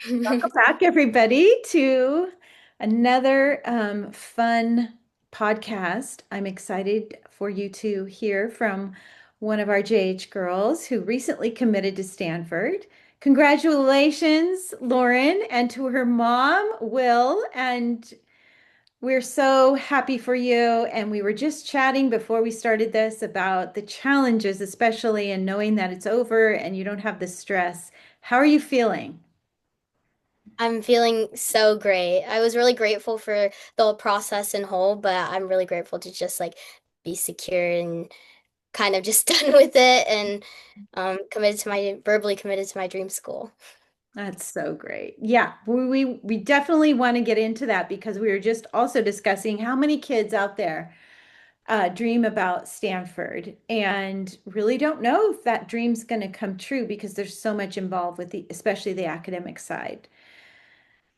Welcome back, everybody, to another fun podcast. I'm excited for you to hear from one of our JH girls who recently committed to Stanford. Congratulations, Lauren, and to her mom, Will. And we're so happy for you. And we were just chatting before we started this about the challenges, especially in knowing that it's over and you don't have the stress. How are you feeling? I'm feeling so great. I was really grateful for the whole process in whole, but I'm really grateful to just like be secure and kind of just done with it and verbally committed to my dream school. That's so great. Yeah, we definitely want to get into that because we were just also discussing how many kids out there dream about Stanford and really don't know if that dream's going to come true because there's so much involved with especially the academic side.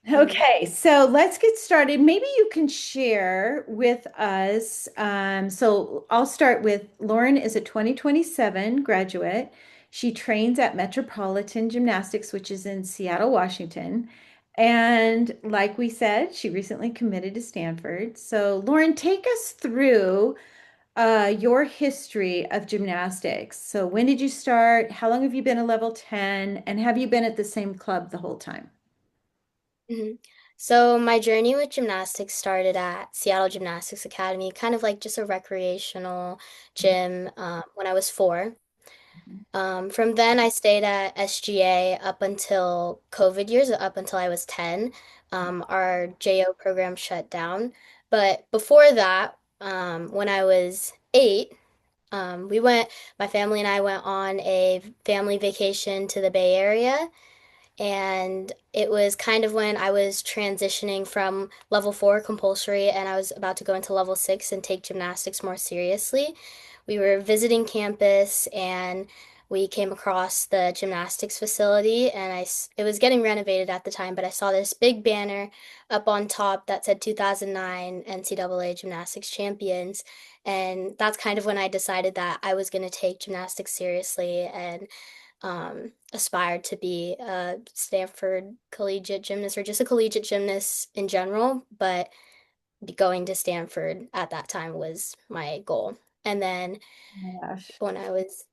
Mhm. Okay, so let's get started. Maybe you can share with us. So I'll start with Lauren is a 2027 graduate. She trains at Metropolitan Gymnastics, which is in Seattle, Washington. And like we said, she recently committed to Stanford. So Lauren, take us through your history of gymnastics. So when did you start? How long have you been a level 10? And have you been at the same club the whole time? Mhm. So my journey with gymnastics started at Seattle Gymnastics Academy, kind of like just a recreational gym when I was 4. From then, I stayed at SGA up until COVID years, up until I was 10. Our JO program shut down. But before that, when I was 8, my family and I went on a family vacation to the Bay Area. And it was kind of when I was transitioning from level 4 compulsory and I was about to go into level 6 and take gymnastics more seriously. We were visiting campus and we came across the gymnastics facility and it was getting renovated at the time, but I saw this big banner up on top that said 2009 NCAA Gymnastics Champions. And that's kind of when I decided that I was going to take gymnastics seriously and aspired to be a Stanford collegiate gymnast or just a collegiate gymnast in general, but going to Stanford at that time was my goal. And then Oh my gosh. when I was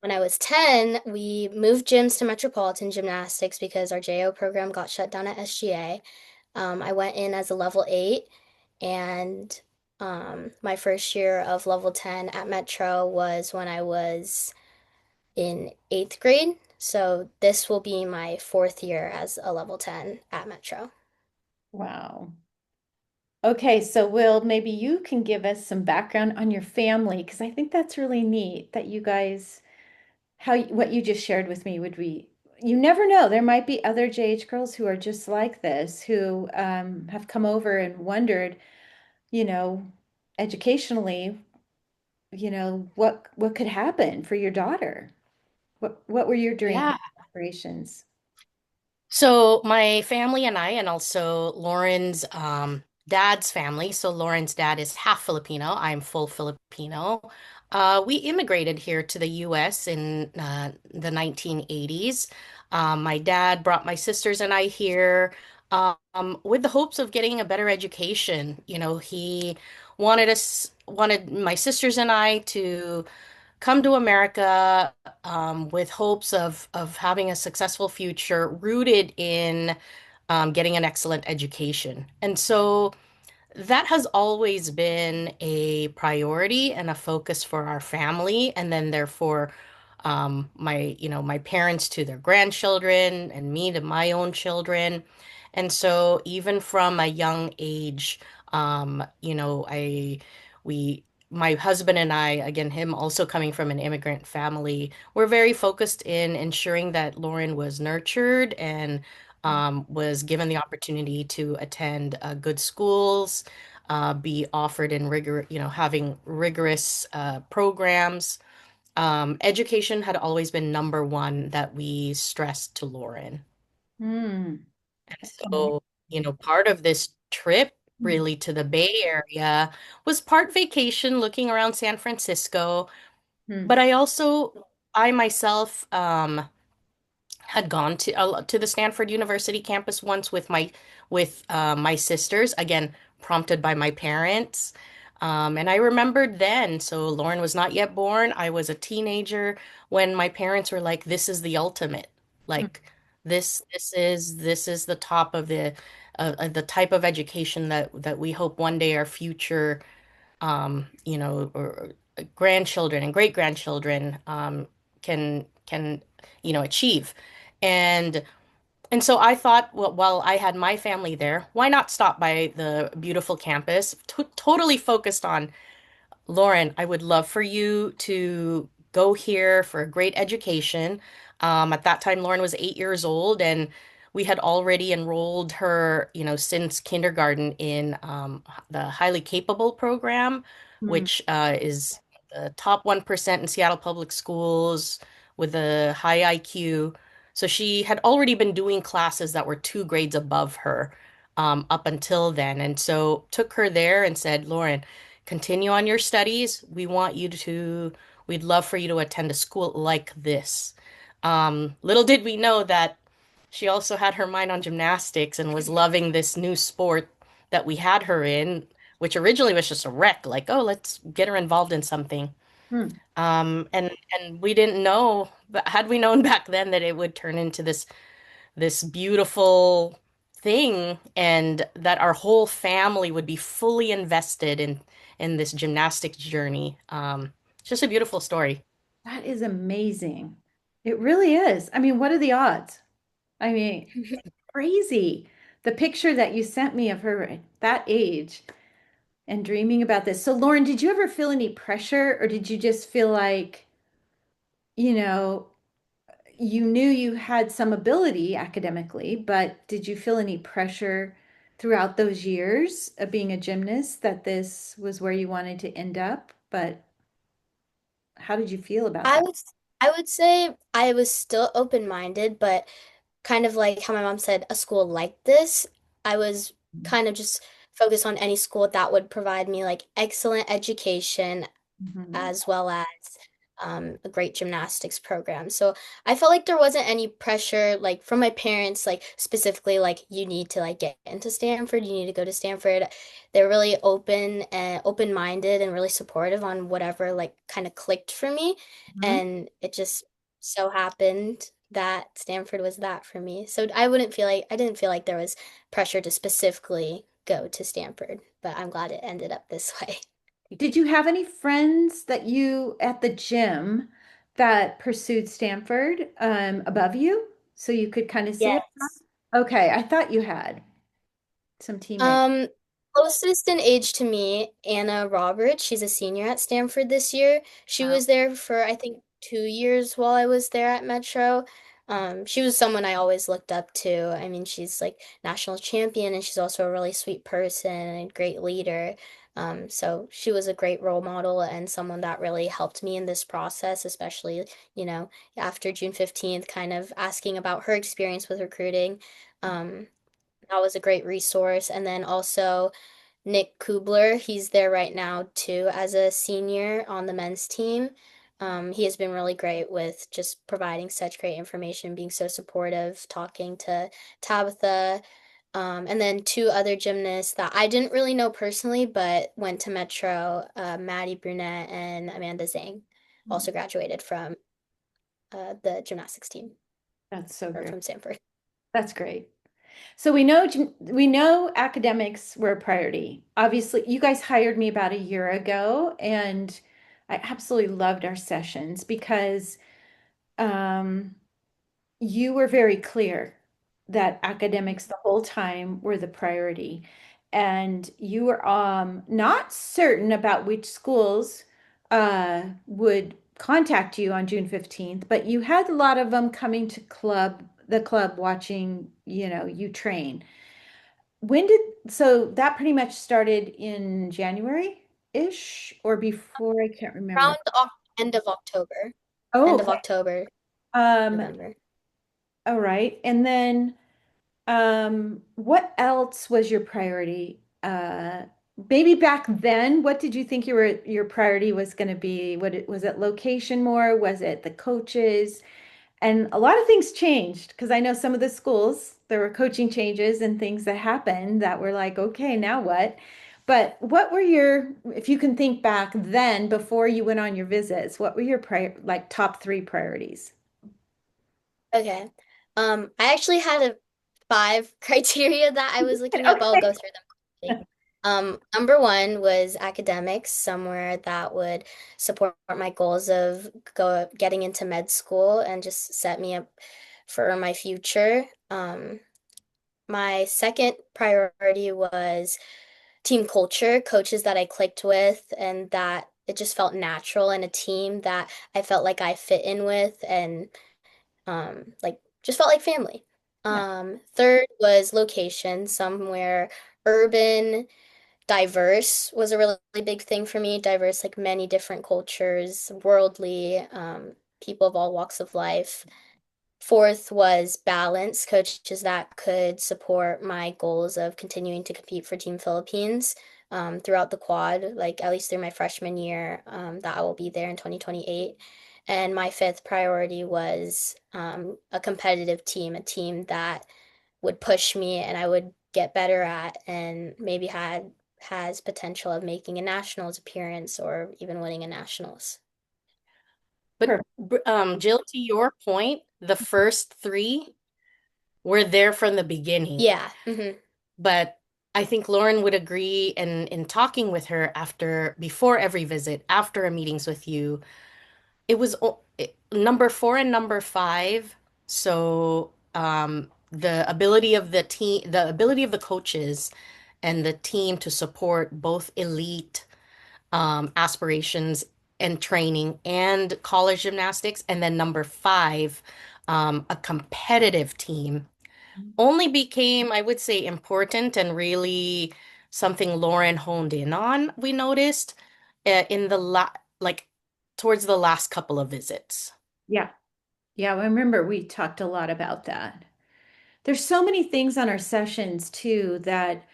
when I was 10, we moved gyms to Metropolitan Gymnastics because our JO program got shut down at SGA. I went in as a level 8, and my first year of level 10 at Metro was when I was in 8th grade. So this will be my 4th year as a level 10 at Metro. Wow. Okay, so Will, maybe you can give us some background on your family because I think that's really neat that you guys, what you just shared with me would be, you never know. There might be other JH girls who are just like this, who have come over and wondered, you know, educationally, what could happen for your daughter? What were your dreams, Yeah. aspirations? So my family and I, and also Lauren's dad's family. So Lauren's dad is half Filipino. I'm full Filipino. We immigrated here to the U.S. in the 1980s. My dad brought my sisters and I here with the hopes of getting a better education. He wanted my sisters and I to come to America with hopes of having a successful future rooted in getting an excellent education. And so that has always been a priority and a focus for our family, and then therefore my parents to their grandchildren and me to my own children. And so even from a young age, I we my husband and I, again, him also coming from an immigrant family, we're very focused in ensuring that Lauren was nurtured and was given the opportunity to attend good schools, be offered in having rigorous programs. Education had always been number one that we stressed to Lauren. Hmm. Okay. So, part of this trip really to the Bay Area was part vacation looking around San Francisco, Hmm. but I myself had gone to the Stanford University campus once with my sisters, again prompted by my parents. And I remembered then, so Lauren was not yet born. I was a teenager when my parents were like, "This is the ultimate. Mm, Like this is the top of the type of education that we hope one day our future or grandchildren and great grandchildren can achieve." And and so I thought, well, while I had my family there, why not stop by the beautiful campus, totally focused on Lauren, I would love for you to go here for a great education. At that time, Lauren was 8 years old, and we had already enrolled her, since kindergarten in the highly capable program, mm, which is the top 1% in Seattle Public Schools with a high IQ. So she had already been doing classes that were 2 grades above her up until then. And so took her there and said, Lauren, continue on your studies. We'd love for you to attend a school like this. Little did we know that she also had her mind on gymnastics and was loving this new sport that we had her in, which originally was just a rec, like, oh, let's get her involved in something. mm. And we didn't know, but had we known back then that it would turn into this beautiful thing and that our whole family would be fully invested in this gymnastics journey. It's just a beautiful story. That is amazing. It really is. I mean, what are the odds? I mean, crazy. The picture that you sent me of her at that age and dreaming about this. So, Lauren, did you ever feel any pressure or did you just feel like, you know, you knew you had some ability academically, but did you feel any pressure throughout those years of being a gymnast that this was where you wanted to end up? But how did you feel about I that? would I would say I was still open-minded, but kind of like how my mom said, a school like this, I was kind of just focused on any school that would provide me like excellent education Mhm. as well as a great gymnastics program. So I felt like there wasn't any pressure like from my parents, like specifically like you need to like get into Stanford, you need to go to Stanford. They're really open and open-minded and really supportive on whatever like kind of clicked for me. Mhm. And it just so happened that Stanford was that for me. So I didn't feel like there was pressure to specifically go to Stanford, but I'm glad it ended up this way. Did you have any friends that you at the gym that pursued Stanford above you so you could kind of see it? Yes. Okay, I thought you had some teammates. Um, Closest in age to me, Anna Roberts. She's a senior at Stanford this year. She Wow. was there for, I think, 2 years while I was there at Metro. She was someone I always looked up to. I mean, she's like national champion and she's also a really sweet person and a great leader. So she was a great role model and someone that really helped me in this process, especially, after June 15th, kind of asking about her experience with recruiting. Um, that was a great resource. And then also Nick Kubler, he's there right now too as a senior on the men's team. He has been really great with just providing such great information, being so supportive, talking to Tabitha. And then two other gymnasts that I didn't really know personally, but went to Metro, Maddie Brunette and Amanda Zhang, also graduated from the gymnastics team That's so or great. from Stanford. That's great. So we know academics were a priority. Obviously, you guys hired me about a year ago, and I absolutely loved our sessions because um, you were very clear that academics the whole time were the priority. And you were not certain about which schools would contact you on June 15th, but you had a lot of them coming to the club watching, you train. So that pretty much started in January-ish or before, I can't remember. Around end of October, Oh, end of okay. October, Um, November. all right. And then what else was your priority? Maybe back then, what did you think your priority was going to be? Was it location more? Was it the coaches? And a lot of things changed because I know some of the schools, there were coaching changes and things that happened that were like, okay, now what? But what were your, if you can think back then before you went on your visits, what were your like top three priorities? Okay. I actually had a five criteria that I was looking at, but I'll Okay. go through them quickly. Number one was academics, somewhere that would support my goals of getting into med school and just set me up for my future. My second priority was team culture, coaches that I clicked with and that it just felt natural in a team that I felt like I fit in with and like just felt like family. Yeah. Third was location, somewhere urban, diverse was a really big thing for me. Diverse, like many different cultures, worldly, people of all walks of life. Fourth was balance, coaches that could support my goals of continuing to compete for Team Philippines throughout the quad, like at least through my freshman year, that I will be there in 2028. And my fifth priority was a competitive team, a team that would push me and I would get better at and maybe has potential of making a nationals appearance or even winning a nationals. But Perfect. Jill, to your point, the first three were there from the beginning. Yeah. But I think Lauren would agree, and in talking with her after, before every visit, after our meetings with you, it was number four and number five. So the ability of the team, the ability of the coaches and the team to support both elite aspirations and training and college gymnastics. And then number five, a competitive team only became, I would say, important and really something Lauren honed in on, we noticed in the like towards the last couple of visits. Yeah. Yeah. I remember we talked a lot about that. There's so many things on our sessions too that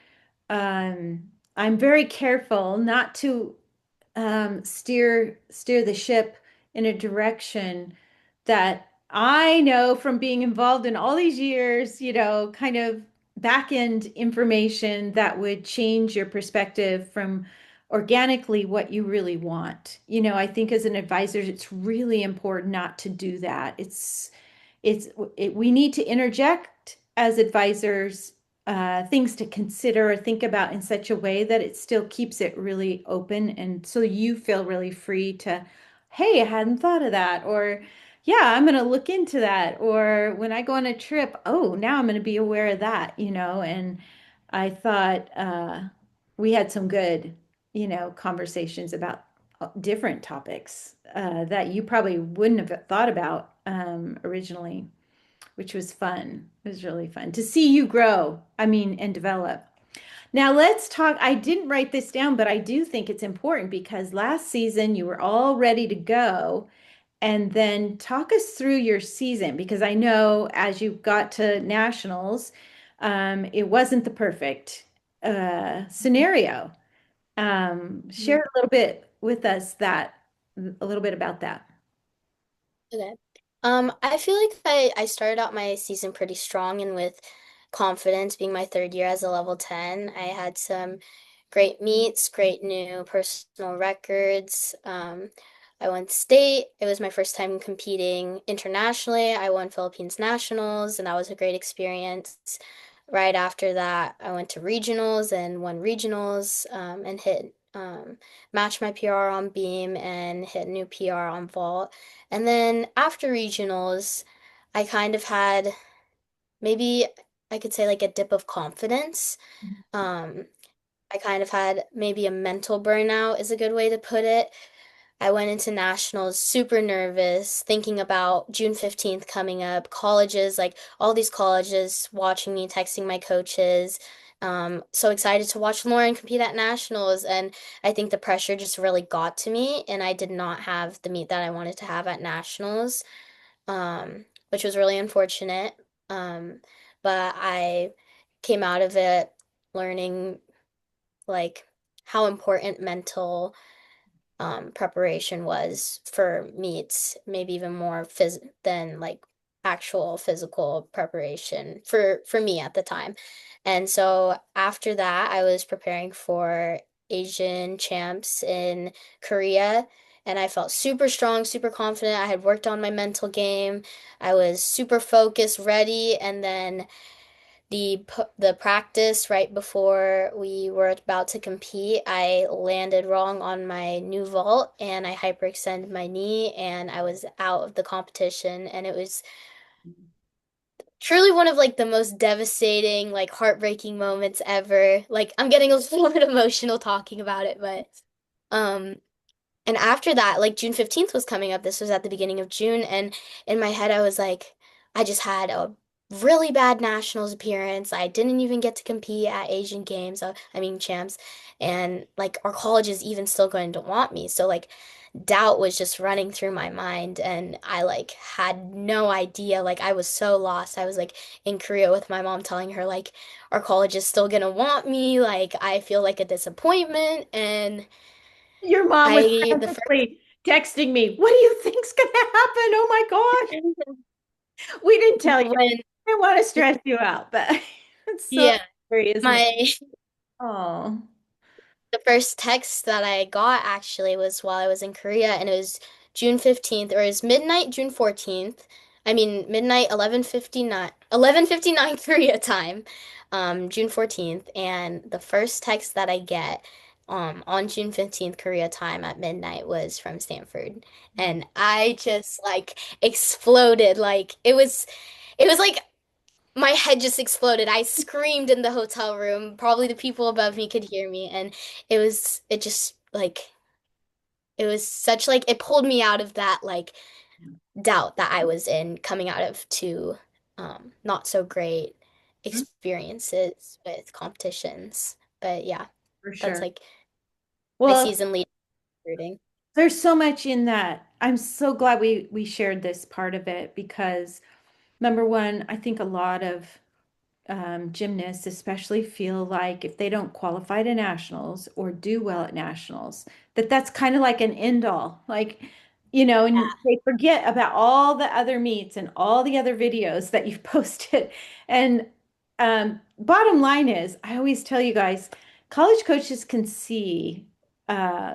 I'm very careful not to steer the ship in a direction that I know from being involved in all these years, kind of back end information that would change your perspective from organically what you really want. I think as an advisor, it's really important not to do that. We need to interject as advisors things to consider or think about in such a way that it still keeps it really open. And so you feel really free to, hey, I hadn't thought of that. Or, yeah, I'm going to look into that. Or when I go on a trip, oh, now I'm going to be aware of that. And I thought we had some good, conversations about different topics that you probably wouldn't have thought about originally, which was fun. It was really fun to see you grow, I mean, and develop. Now let's talk. I didn't write this down, but I do think it's important because last season you were all ready to go. And then talk us through your season because I know as you got to nationals, it wasn't the perfect scenario. Share Mhm. a little bit with us a little bit about that. Okay. I feel like I started out my season pretty strong and with confidence, being my third year as a level 10. I had some great meets, great new personal records. I won state. It was my first time competing internationally. I won Philippines nationals, and that was a great experience. Right after that, I went to regionals and won regionals, and matched my PR on beam and hit new PR on vault. And then after regionals, I kind of had maybe I could say like a dip of confidence. Um, I kind of had maybe a mental burnout is a good way to put it. I went into nationals super nervous, thinking about June 15th coming up, colleges, like all these colleges watching me, texting my coaches. So excited to watch Lauren compete at nationals. And I think the pressure just really got to me, and I did not have the meet that I wanted to have at nationals, which was really unfortunate. Um, but I came out of it learning like how important mental preparation was for meets, maybe even more phys than like actual physical preparation for me at the time. And so after that, I was preparing for Asian champs in Korea, and I felt super strong, super confident. I had worked on my mental game. I was super focused, ready, and then the practice right before we were about to compete, I landed wrong on my new vault and I hyperextended my knee and I was out of the competition, and it was truly one of like the most devastating, like heartbreaking moments ever. Like I'm getting a little bit emotional talking about it, but um and after that, like June 15th was coming up. This was at the beginning of June. And in my head, I was like, I just had a really bad nationals appearance. I didn't even get to compete at Asian Games, I mean, champs. And like our college is even still going to want me. So, like, doubt was just running through my mind. And I like had no idea. Like, I was so lost. I was like in Korea with my mom telling her, like, our college is still going to want me. Like, I feel like a disappointment. And Your mom was the frantically texting me, "What do you think's going to happen? Oh my gosh." We didn't tell you. when I didn't want to stress you out, but it's so yeah, scary, isn't it? my Oh, the first text that I got actually was while I was in Korea, and it was June 15th, or it was midnight June 14th. I mean midnight 11:59 Korea time, June 14th, and the first text that I get on June 15th Korea time at midnight was from Stanford. And I just like exploded. Like it was like my head just exploded. I screamed in the hotel room. Probably the people above me could hear me, and it just like it was such like it pulled me out of that like doubt that I was in coming out of two not so great experiences with competitions. But yeah, for that's sure. like my Well, season lead recruiting. there's so much in that. I'm so glad we shared this part of it because number one, I think a lot of gymnasts especially feel like if they don't qualify to nationals or do well at nationals, that that's kind of like an end all. Like, and Yeah. they forget about all the other meets and all the other videos that you've posted. And bottom line is, I always tell you guys, college coaches can see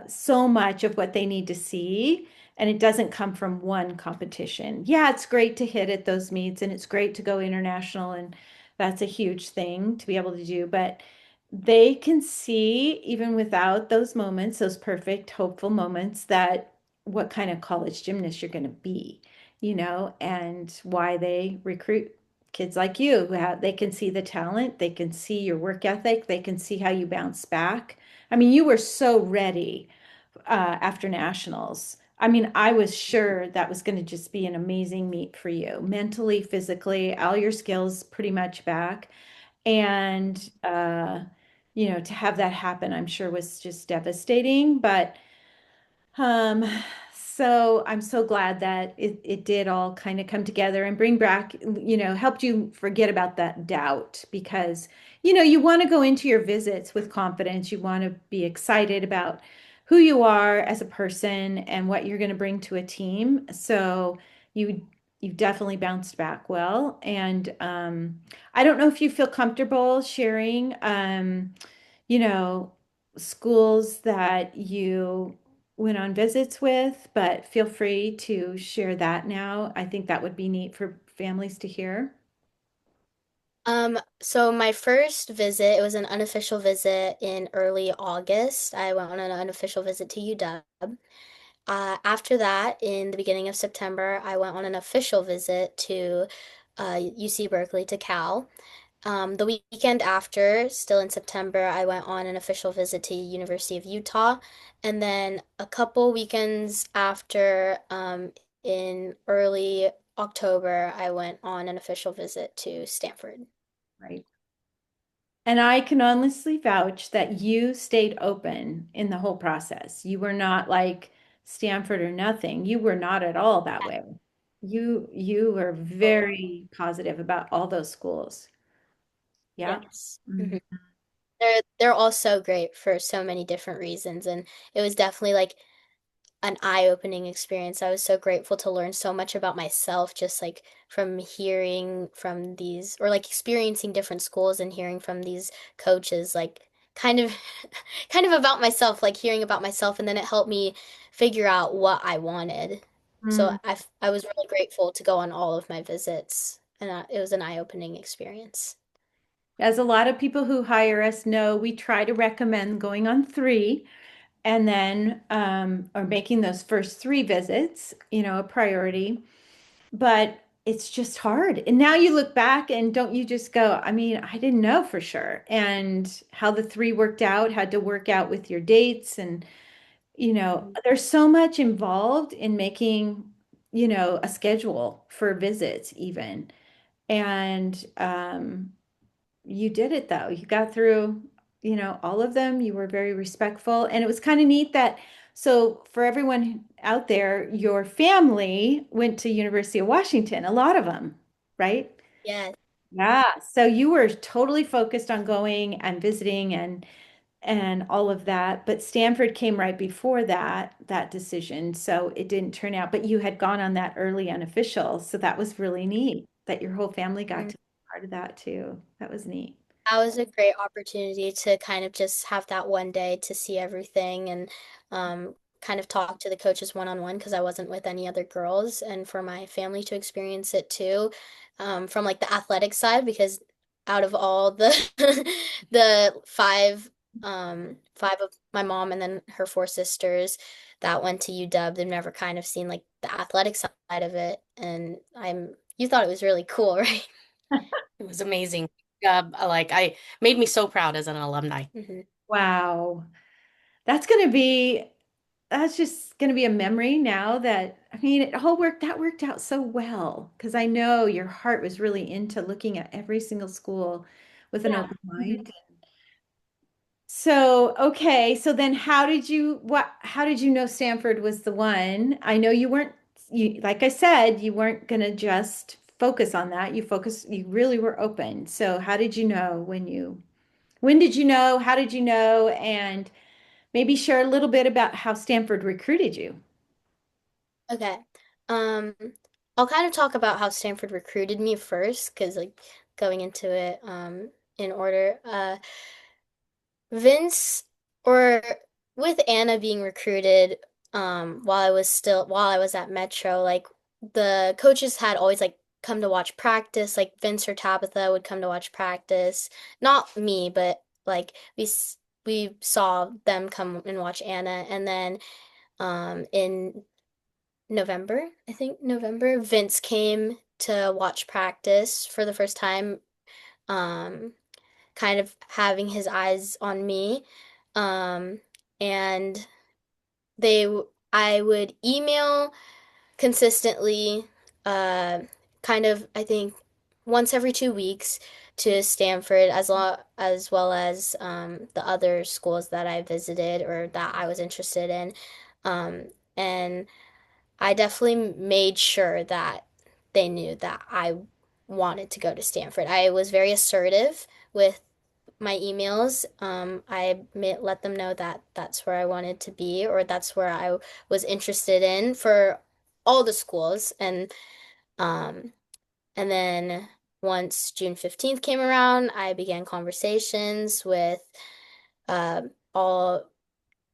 so much of what they need to see. And it doesn't come from one competition. Yeah, it's great to hit at those meets and it's great to go international and that's a huge thing to be able to do, but they can see even without those moments, those perfect, hopeful moments, that what kind of college gymnast you're going to be, and why they recruit kids like you who have, they can see the talent, they can see your work ethic, they can see how you bounce back. I mean, you were so ready after nationals. I mean, I was sure that was going to just be an amazing meet for you, mentally, physically, all your skills pretty much back. And, to have that happen, I'm sure was just devastating. But um, so I'm so glad that it did all kind of come together and bring back, helped you forget about that doubt because, you want to go into your visits with confidence. You want to be excited about who you are as a person and what you're going to bring to a team. So you you've definitely bounced back well. And I don't know if you feel comfortable sharing, you know, schools that you went on visits with, but feel free to share that now. I think that would be neat for families to hear. So my first visit, it was an unofficial visit in early August. I went on an unofficial visit to UW. After that, in the beginning of September, I went on an official visit to UC Berkeley to Cal. The weekend after, still in September, I went on an official visit to University of Utah. And then a couple weekends after, in early October, I went on an official visit to Stanford. Right. And I can honestly vouch that you stayed open in the whole process. You were not like Stanford or nothing. You were not at all that way. You were very positive about all those schools. Yeah. Yes. Mhm. They're all so great for so many different reasons, and it was definitely like an eye-opening experience. I was so grateful to learn so much about myself, just like from hearing from these, or like experiencing different schools and hearing from these coaches, like kind of kind of about myself, like hearing about myself, and then it helped me figure out what I wanted. So Mm. I was really grateful to go on all of my visits, and it was an eye-opening experience. As a lot of people who hire us know, we try to recommend going on three and then or making those first three visits, a priority. But it's just hard. And now you look back and don't you just go, I mean, I didn't know for sure. And how the three worked out had to work out with your dates. And, Mhm. there's so much involved in making, a schedule for visits, even. And you did it though. You got through, all of them. You were very respectful. And it was kind of neat that, so for everyone out there, your family went to University of Washington, a lot of them, right? Yeah. Yeah. So you were totally focused on going and visiting and all of that. But Stanford came right before that decision. So it didn't turn out, but you had gone on that early unofficial. So that was really neat that your whole family got to be part of that too. That was neat. That was a great opportunity to kind of just have that one day to see everything and kind of talk to the coaches one-on-one because I wasn't with any other girls, and for my family to experience it too, from like the athletic side, because out of all the the five of my mom and then her four sisters that went to UW, they've never kind of seen like the athletic side of it, and you thought it was really cool, right? It was amazing. Like I made me so proud as an alumni. hmm Wow. That's going to be, that's just going to be a memory now that, I mean, that worked out so well because I know your heart was really into looking at every single school with an Yeah. open mind. So, okay. So then how did you know Stanford was the one? I know like I said, you weren't going to just focus on that. You really were open. So how did you know when did you know? How did you know? And maybe share a little bit about how Stanford recruited you. Okay. Um, I'll kind of talk about how Stanford recruited me first, because like going into it, in order. Vince or with Anna being recruited, while I was at Metro, like the coaches had always like come to watch practice, like Vince or Tabitha would come to watch practice. Not me, but like we saw them come and watch Anna, and then in November, I think November, Vince came to watch practice for the first time, um, kind of having his eyes on me. Um, and I would email consistently, uh, kind of, I think, once every 2 weeks to Stanford, as well as the other schools that I visited or that I was interested in. And I definitely made sure that they knew that I wanted to go to Stanford. I was very assertive with my emails. Let them know that that's where I wanted to be, or that's where I was interested in for all the schools. Um, and then once June 15th came around, I began conversations uh, all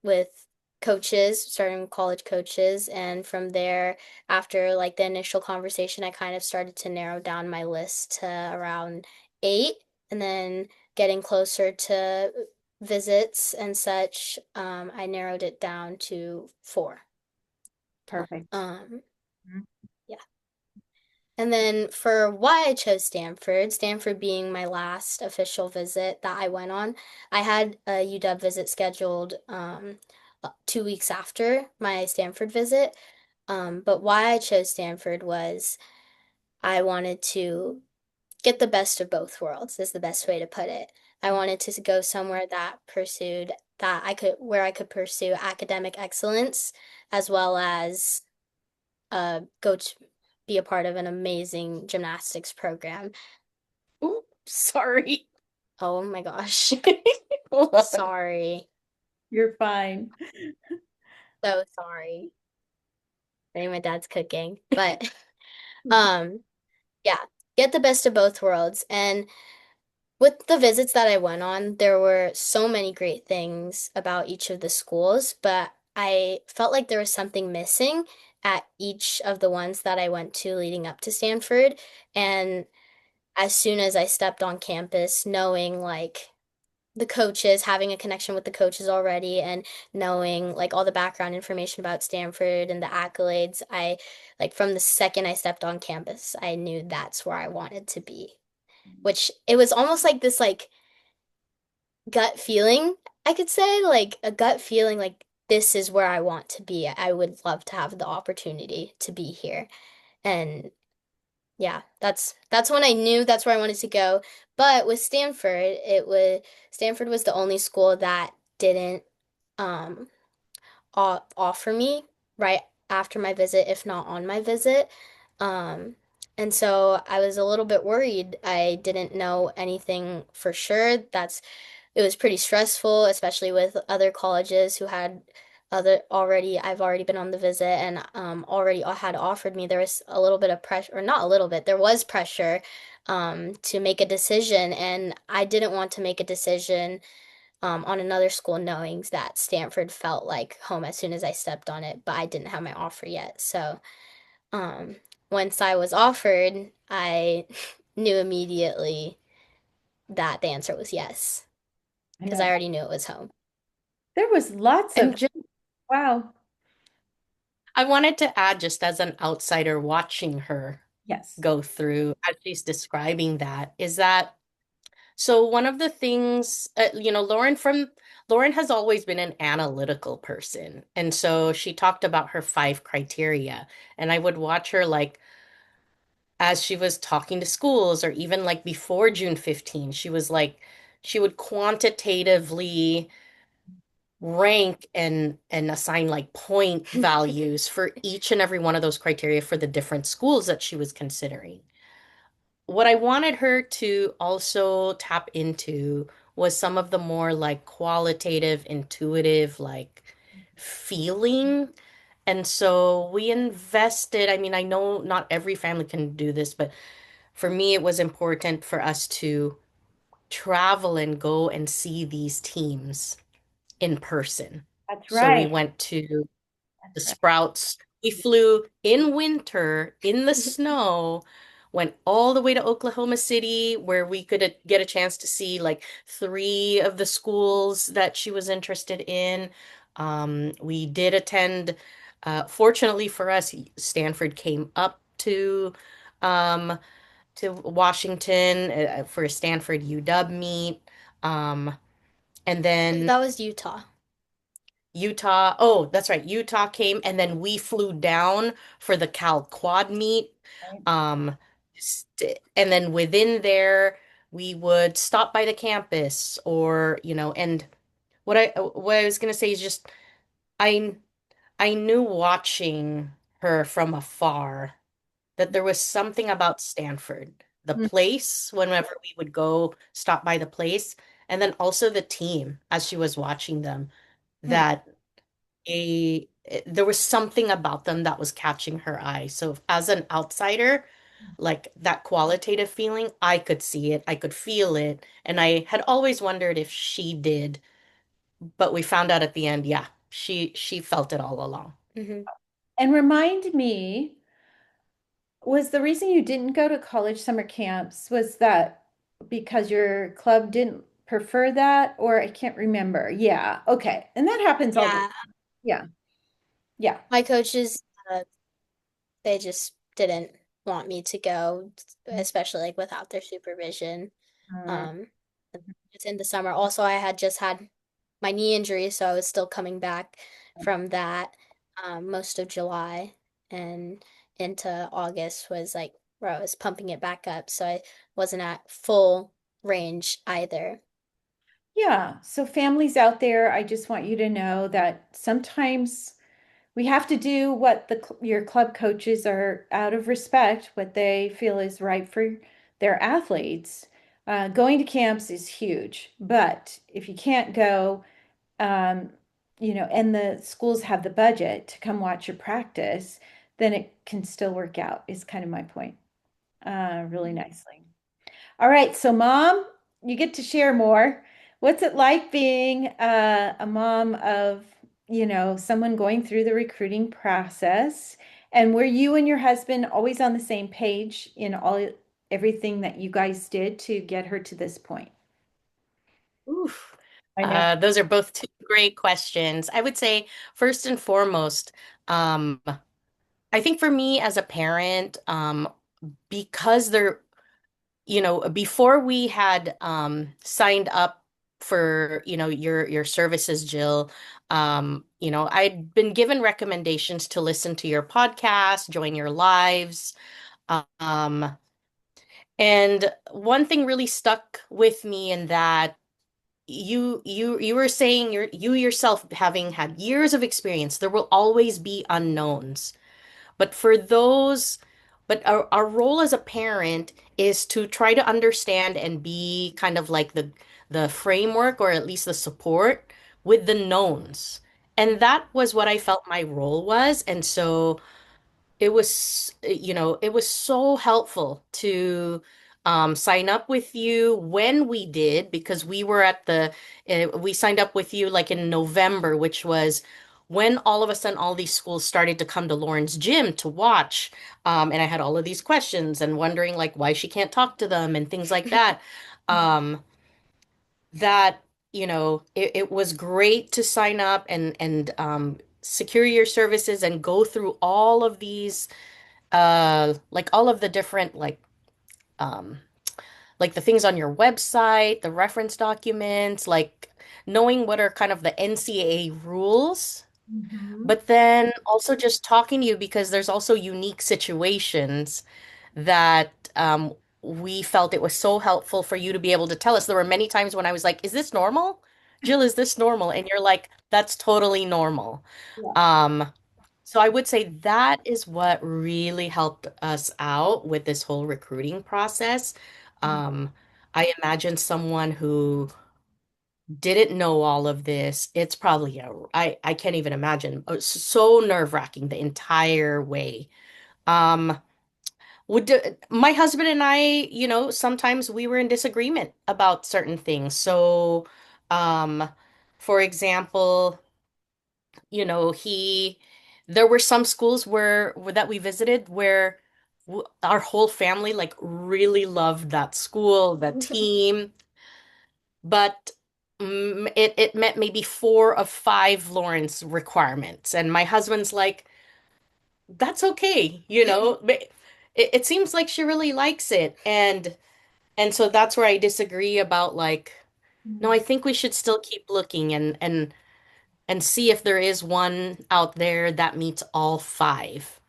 with coaches, starting college coaches. And from there, after like the initial conversation, I kind of started to narrow down my list to around eight. And then getting closer to visits and such, I narrowed it down to four. Perfect. Um, yeah. And then for why I chose Stanford, Stanford being my last official visit that I went on, I had a UW visit scheduled 2 weeks after my Stanford visit. But why I chose Stanford was I wanted to get the best of both worlds, is the best way to put it. I wanted to go somewhere where I could pursue academic excellence as well as go to be a part of an amazing gymnastics program. Ooh, sorry. Oh my gosh. Hold on. Sorry. You're fine. so sorry. I think my dad's cooking. But um yeah, get the best of both worlds. And with the visits that I went on, there were so many great things about each of the schools, but I felt like there was something missing at each of the ones that I went to leading up to Stanford. And as soon as I stepped on campus, knowing like the coaches, having a connection with the coaches already, and knowing like all the background information about Stanford and the accolades, I like from the second I stepped on campus, I knew that's where I wanted to be. Which it was almost like this like gut feeling, I could say, like a gut feeling like this is where I want to be. I would love to have the opportunity to be here. And yeah, that's when I knew that's where I wanted to go. But with Stanford, it was Stanford was the only school that didn't um offer me right after my visit, if not on my visit. Um, and so I was a little bit worried. I didn't know anything for sure. It was pretty stressful, especially with other colleges who had I've already been on the visit and already had offered me. There was a little bit of pressure, or not a little bit, there was pressure to make a decision, and I didn't want to make a decision on another school knowing that Stanford felt like home as soon as I stepped on it, but I didn't have my offer yet. So um, once I was offered, I knew immediately that the answer was yes, I because know I that. already knew it was home. There was lots And of, just, wow. I wanted to add, just as an outsider watching her Yes, go through, as she's describing that, is that so one of the things, Lauren has always been an analytical person. And so she talked about her 5 criteria. And I would watch her like as she was talking to schools or even like before June 15, she was like, she would quantitatively rank and assign like point values for each and every one of those criteria for the different schools that she was considering. What I wanted her to also tap into was some of the more like qualitative, intuitive, like feeling. And so we invested, I mean, I know not every family can do this, but for me, it was important for us to travel and go and see these teams in person. that's So we right. went to the That's right. Sprouts. We flew in winter in the snow, went all the way to Oklahoma City, where we could get a chance to see like 3 of the schools that she was interested in. We did attend, fortunately for us, Stanford came up um, to Washington for a Stanford UW meet. Um, and then That was Utah. Utah. Oh, that's right. Utah came, and then we flew down for the Cal Quad meet. Right. And then within there, we would stop by the campus, or and what I was gonna say is just I I knew watching her from afar that there was something about Stanford, the Mm, place, whenever we would go stop by the place, and then also the team as she was watching them, mm. that there was something about them that was catching her eye. So as an outsider, like that qualitative feeling, I could see it, I could feel it, and I had always wondered if she did, but we found out at the end, yeah, she felt it all along. Hmm. And remind me, was the reason you didn't go to college summer camps was that because your club didn't prefer that, or I can't remember. Yeah, okay. And that happens all the, Yeah, yeah, yeah. my coaches, uh, they just didn't want me to go, especially like without their supervision. Mm, Um, it's in the summer. Also, I had just had my knee injury, so I was still coming back from that most of July and into August was like where I was pumping it back up, so I wasn't at full range either. yeah. So families out there, I just want you to know that sometimes we have to do what your club coaches are out of respect, what they feel is right for their athletes. Going to camps is huge, but if you can't go, um, and the schools have the budget to come watch your practice, then it can still work out, is kind of my point, really nicely. All right, so mom, you get to share more. What's it like being a mom of, someone going through the recruiting process? And were you and your husband always on the same page in everything that you guys did to get her to this point? Oof. I know. Those are both two great questions. I would say first and foremost, um, I think for me as a parent, because before we had signed up for, your services, Jill, I'd been given recommendations to listen to your podcast, join your lives. Um, and one thing really stuck with me in that you were saying you yourself having had years of experience, there will always be unknowns. But for those, but our role as a parent is to try to understand and be kind of like the framework or at least the support with the knowns. And that was what I felt my role was. And so it was so helpful to sign up with you when we did, because we signed up with you like in November, which was when all of a sudden all these schools started to come to Lauren's gym to watch. And I had all of these questions and wondering like why she can't talk to them and things like that. Um, that, it was great to sign up and secure your services and go through all of these like all of the different um like the things on your website, the reference documents, like knowing what are kind of the NCAA rules, Mhm. but then also just talking to you because there's also unique situations that we felt it was so helpful for you to be able to tell us. There were many times when I was like, "Is this normal? Jill, is this normal?" And you're like, "That's totally normal." Yeah. Um, so I would say that is what really helped us out with this whole recruiting process. Um, I imagine someone who didn't know all of this, it's probably I can't even imagine. So nerve-wracking the entire way. Um, my husband and I, sometimes we were in disagreement about certain things. So, um, for example, there were some schools that we visited where our whole family like really loved that school, the team, but it met maybe four of five Lawrence requirements, and my husband's like, "That's okay, but it seems like she really likes it," and so that's where I disagree about like, no, I think we should still keep looking and see if there is one out there that meets all five.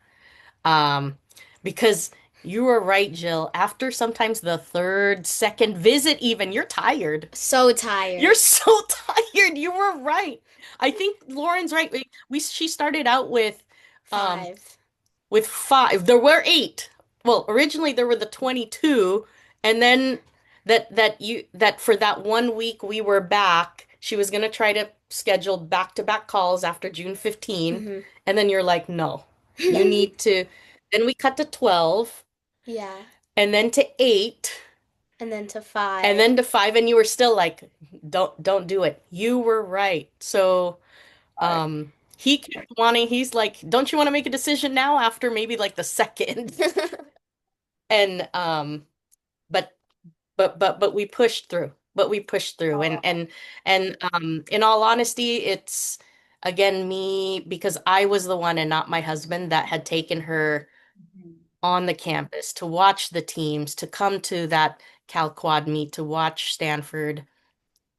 Um, because you were right, Jill. After sometimes the third, second visit, even, you're tired. So You're tired. so tired. You were right. I think Lauren's right. She started out um 5. five. There were eight. Well, originally there were the 22, and then that for that one week we were back, she was gonna try to schedule back-to-back calls after June 15, Hmm. and then you're like, no, you need to. Then we cut to 12, Yeah. and then to 8, And then to and 5. then to 5, and you were still like, don't do it. You were right. So Hard. he kept wanting, he's like, don't you want to make a decision now after maybe like the second? And but but we pushed through. But we pushed through. And in all honesty, it's again me, because I was the one and not my husband that had taken her Mhm. on the campus to watch the teams, to come to that Cal Quad meet, to watch Stanford,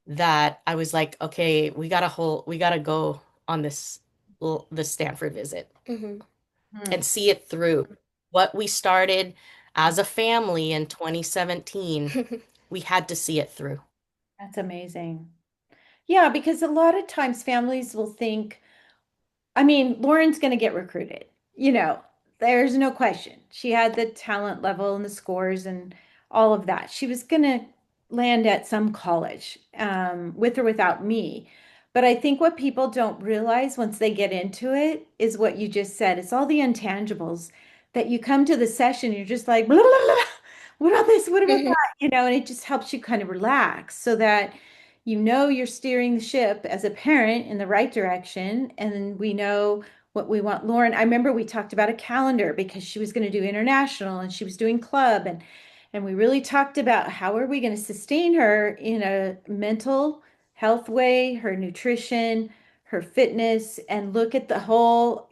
that I was like, okay, we gotta go on this Stanford visit Hmm. and Hmm. see it through. What we started as a family in 2017, we had to see it through. That's amazing. Yeah, because a lot of times families will think, I mean, Lauren's going to get recruited. There's no question. She had the talent level and the scores and all of that. She was going to land at some college, with or without me. But I think what people don't realize once they get into it is what you just said. It's all the intangibles that you come to the session, you're just like, blah, blah, blah. What about this? What about that? Mhm. And it just helps you kind of relax so that you're steering the ship as a parent in the right direction. And then we know what we want. Lauren, I remember we talked about a calendar because she was going to do international and she was doing club and we really talked about how are we going to sustain her in a mental health way, her nutrition, her fitness, and look at the whole,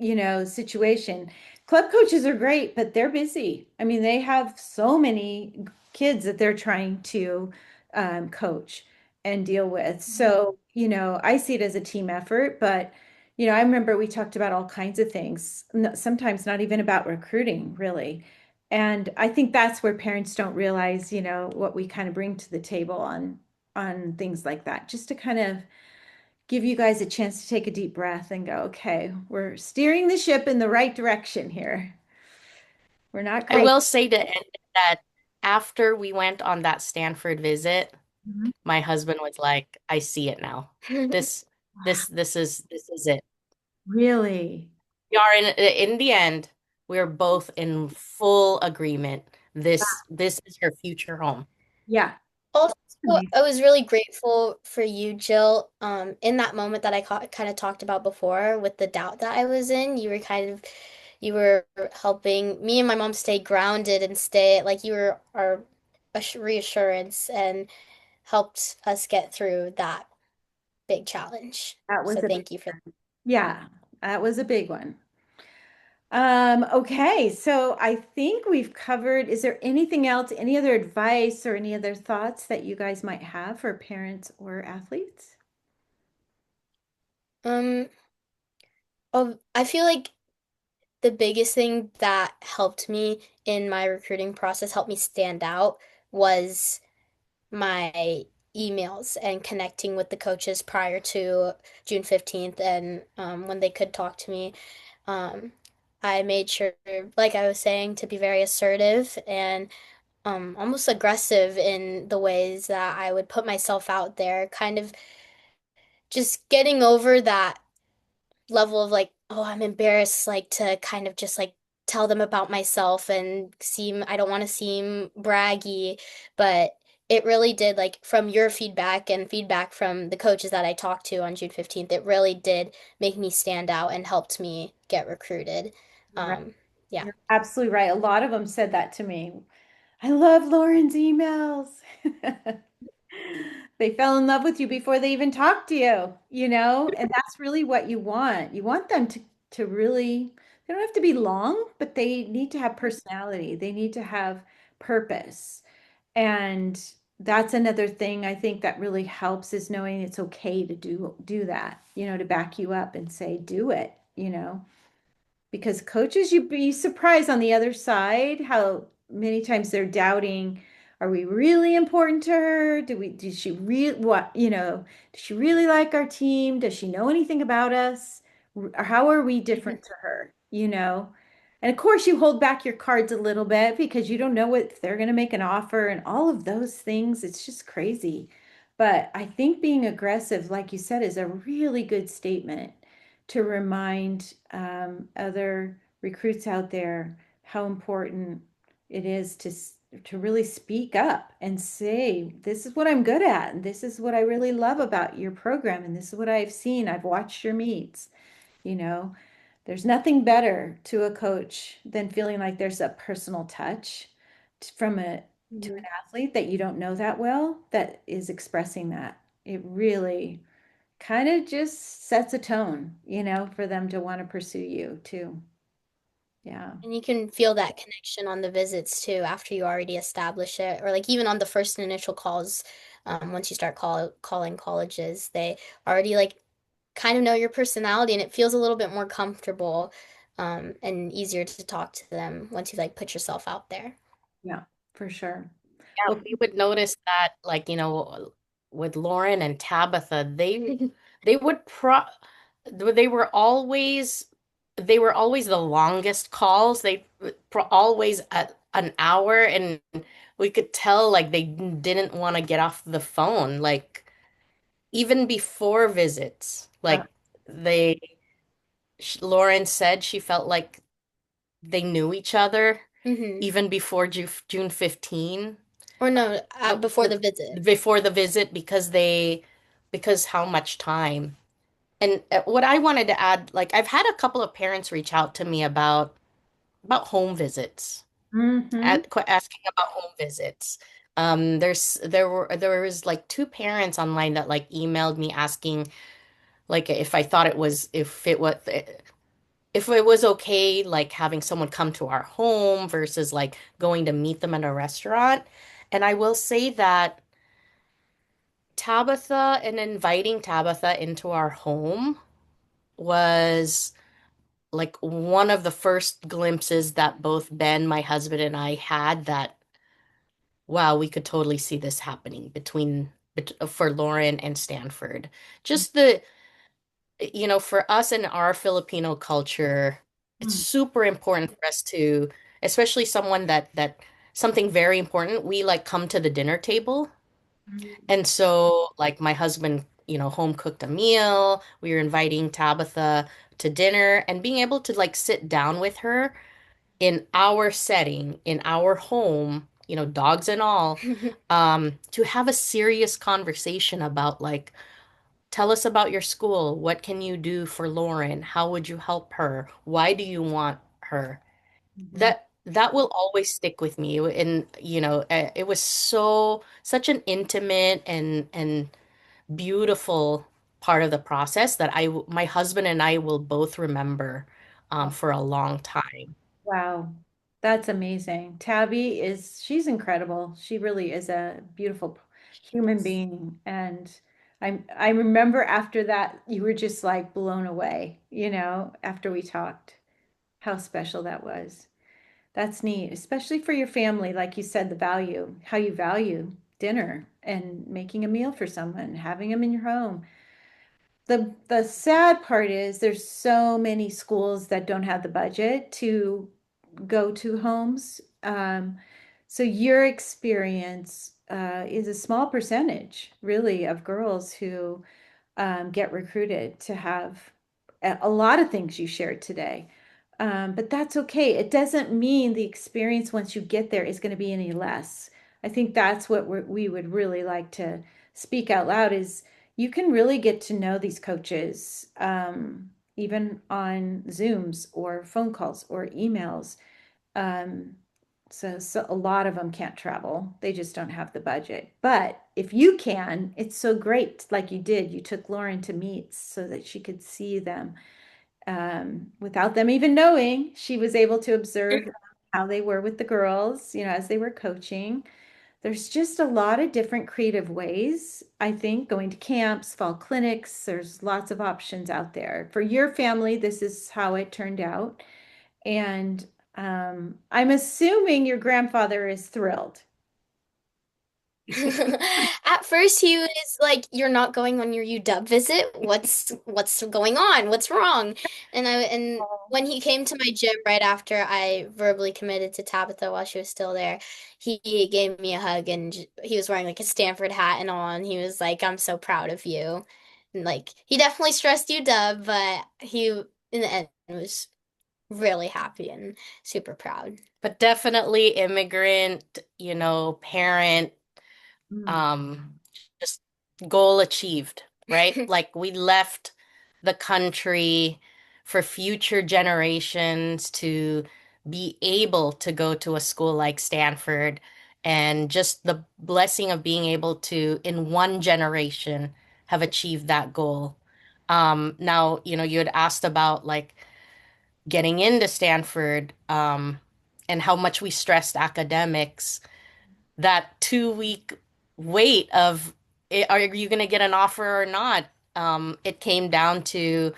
situation. Club coaches are great, but they're busy. I mean, they have so many kids that they're trying to coach and deal with. So, I see it as a team effort, but I remember we talked about all kinds of things, sometimes not even about recruiting, really. And I think that's where parents don't realize, what we kind of bring to the table on things like that, just to kind of give you guys a chance to take a deep breath and go, okay, we're steering the ship in the right direction here. We're not I crazy. will say to end that after we went on that Stanford visit, Mhm. my husband was like, I see it now. This Wow, this is it. really? We are in the end, we're both in full agreement. This is her future home. Yeah. Also, Amazing. I was really grateful for you, Jill. In that moment that I kind of talked about before with the doubt that I was in, you were helping me and my mom stay grounded and stay like you were our reassurance and helped us get through that big challenge. That So was a big thank you for one. Yeah, that was a big one. Okay, so I think we've covered, is there anything else, any other advice or any other thoughts that you guys might have for parents or athletes? um I feel like the biggest thing that helped me in my recruiting process, helped me stand out, was my emails and connecting with the coaches prior to June 15th and when they could talk to me. Um, I made sure, like I was saying, to be very assertive and almost aggressive in the ways that I would put myself out there, kind of just getting over that level of like, oh, I'm embarrassed, like to kind of just like tell them about myself and I don't want to seem braggy, but it really did, like from your feedback and feedback from the coaches that I talked to on June 15th, it really did make me stand out and helped me get recruited. Right. Yeah. You're absolutely right. A lot of them said that to me. I love Lauren's emails. They fell in love with you before they even talked to you, and that's really what you want. You want them to really, they don't have to be long, but they need to have personality. They need to have purpose. And that's another thing I think that really helps is knowing it's okay to do that, to back you up and say, do it. Because coaches, you'd be surprised on the other side how many times they're doubting, are we really important to her? Does she really does she really like our team? Does she know anything about us? Or how are we different to her? And of course you hold back your cards a little bit because you don't know what if they're going to make an offer and all of those things. It's just crazy. But I think being aggressive, like you said, is a really good statement to remind other recruits out there how important it is to really speak up and say, this is what I'm good at, and this is what I really love about your program, and this is what I've seen. I've watched your meets. You know, there's nothing better to a coach than feeling like there's a personal touch from a to an Mhm. athlete that you don't know that well that is expressing that. It really kind of just sets a tone, for them to want to pursue you too. Yeah. And you can feel that connection on the visits too after you already establish it, or like even on the first initial calls, once you start calling colleges, they already like kind of know your personality and it feels a little bit more comfortable, and easier to talk to them once you like put yourself out there. Yeah, for sure. Yeah, Well, we would notice that, like, with Lauren and Tabitha, they would they were always they were always the longest calls. They always at an hour, and we could tell like they didn't want to get off the phone. Like even before visits, Uh, like they, Lauren said she felt like they knew each other Hmm. even before June 15. Or no, Oh, before the visit. before the visit because how much time. And what I wanted to add, like I've had a couple of parents reach out to me about home visits, mm-hmm. asking about home visits. There was like two parents online that like emailed me asking like if I thought it was if it was okay like having someone come to our home versus like going to meet them at a restaurant. And I will say that Tabitha and inviting Tabitha into our home was like one of the first glimpses that both Ben, my husband, and I had that, wow, we could totally see this happening for Lauren and Stanford. Just for us in our Filipino culture, it's Mm-hmm. super important for us to, especially someone that something very important, we like come to the dinner table. And so, like, my husband, home cooked a meal. We were inviting Tabitha to dinner and being able to, like, sit down with her in our setting, in our home, dogs and all, to have a serious conversation about, like, tell us about your school. What can you do for Lauren? How would you help her? Why do you want her? Mm-hmm. That will always stick with me. And, it was such an intimate and beautiful part of the process that my husband and I will both remember for a long time. Wow, that's amazing. She's incredible. She really is a beautiful human being. And I remember after that, you were just like blown away, after we talked, how special that was. That's neat, especially for your family, like you said, the value, how you value dinner and making a meal for someone, having them in your home. The sad part is there's so many schools that don't have the budget to go to homes. So your experience is a small percentage, really, of girls who get recruited to have a lot of things you shared today. But that's okay. It doesn't mean the experience once you get there is going to be any less. I think that's what we would really like to speak out loud is you can really get to know these coaches, even on Zooms or phone calls or emails. Um, so a lot of them can't travel. They just don't have the budget. But if you can, it's so great. Like you did, you took Lauren to meets so that she could see them without them even knowing. She was able to observe how they were with the girls, as they were coaching. There's just a lot of different creative ways, I think, going to camps, fall clinics. There's lots of options out there. For your family, this is how it turned out. And I'm assuming your grandfather is thrilled. At first, he was like, "You're not going on your UW visit. What's going on? What's wrong?" And when he came to my gym right after I verbally committed to Tabitha while she was still there, he gave me a hug and he was wearing like a Stanford hat and all, and he was like, "I'm so proud of you." And like he definitely stressed UW, but he in the end was really happy and super proud. But definitely immigrant, parent, Mm, um, just goal achieved, right? Like we left the country for future generations to be able to go to a school like Stanford and just the blessing of being able to, in one generation, have achieved that goal. Now, you had asked about like getting into Stanford, and how much we stressed academics. That 2 week wait of are you going to get an offer or not? It came down to,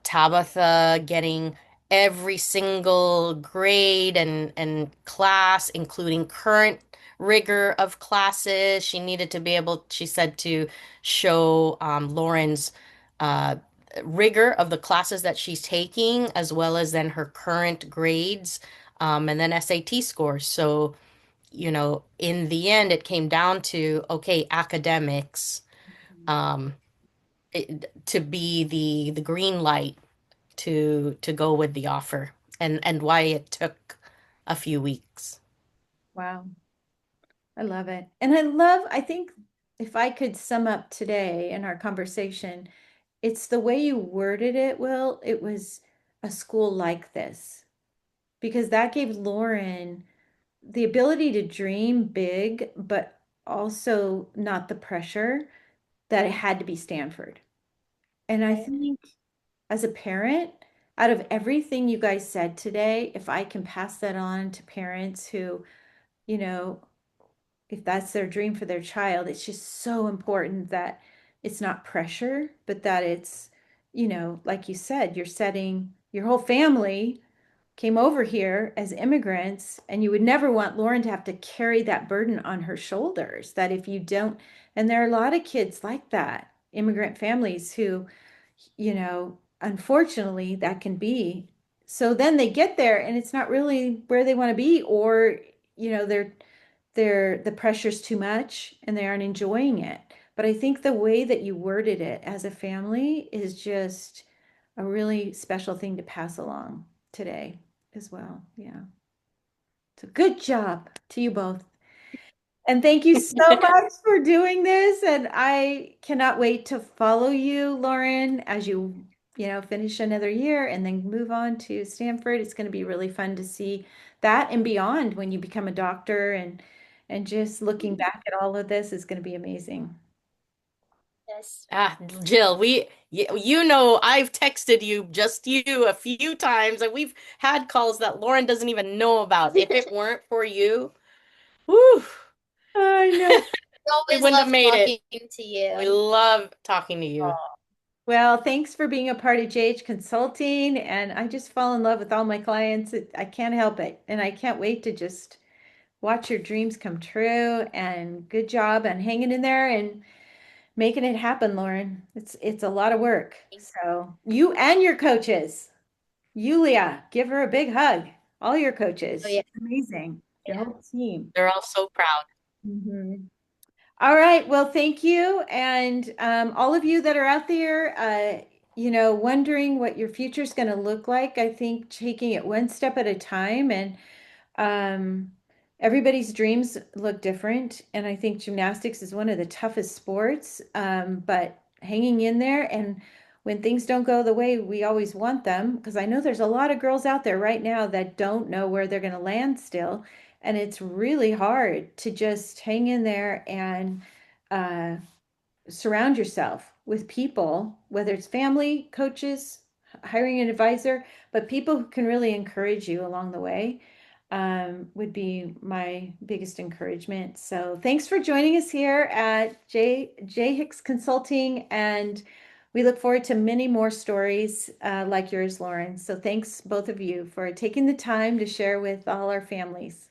Tabitha getting every single grade and class, including current rigor of classes. She needed to be able, she said, to show Lauren's uh, rigor of the classes that she's taking, as well as then her current grades, and then SAT scores. So, in the end, it came down to, okay, academics. um, to be the green light to go with the offer, and why it took a few weeks. Wow. I love it. And I think if I could sum up today in our conversation, it's the way you worded it, Will. It was a school like this, because that gave Lauren the ability to dream big, but also not the pressure that it had to be Stanford. And I Right. think as a parent, out of everything you guys said today, if I can pass that on to parents who, you know, if that's their dream for their child, it's just so important that it's not pressure, but that it's, like you said, you're setting your whole family came over here as immigrants, and you would never want Lauren to have to carry that burden on her shoulders. That if you don't, and there are a lot of kids like that, immigrant families who, unfortunately, that can be. So then they get there and it's not really where they want to be, or, the pressure's too much and they aren't enjoying it. But I think the way that you worded it as a family is just a really special thing to pass along today as well. Yeah. So good job to you both. And thank you so much for doing this. And I cannot wait to follow you, Lauren, as you finish another year and then move on to Stanford. It's going to be really fun to see that and beyond when you become a doctor, and just looking back at all of this is going to be amazing. Yes. Jill, you know, I've texted you, just you, a few times, and we've had calls that Lauren doesn't even know about. If it weren't for you, whew, I know. We we always wouldn't have love made it. talking to We you. love talking to you. Well, thanks for being a part of JH Consulting. And I just fall in love with all my clients. I can't help it. And I can't wait to just watch your dreams come true. And good job on hanging in there and making it happen, Lauren. It's a lot of work. So you and your coaches, Yulia, give her a big hug. All your Oh coaches. yeah, She's amazing. Your yeah. whole team. They're all so proud. Mhm. All right. Well, thank you. And all of you that are out there, wondering what your future is going to look like, I think taking it one step at a time, and um, everybody's dreams look different. And I think gymnastics is one of the toughest sports, but hanging in there. And when things don't go the way we always want them, because I know there's a lot of girls out there right now that don't know where they're going to land still. And it's really hard to just hang in there and uh, surround yourself with people, whether it's family, coaches, hiring an advisor, but people who can really encourage you along the way, would be my biggest encouragement. So thanks for joining us here at J Hicks Consulting, and we look forward to many more stories like yours, Lauren. So thanks both of you for taking the time to share with all our families.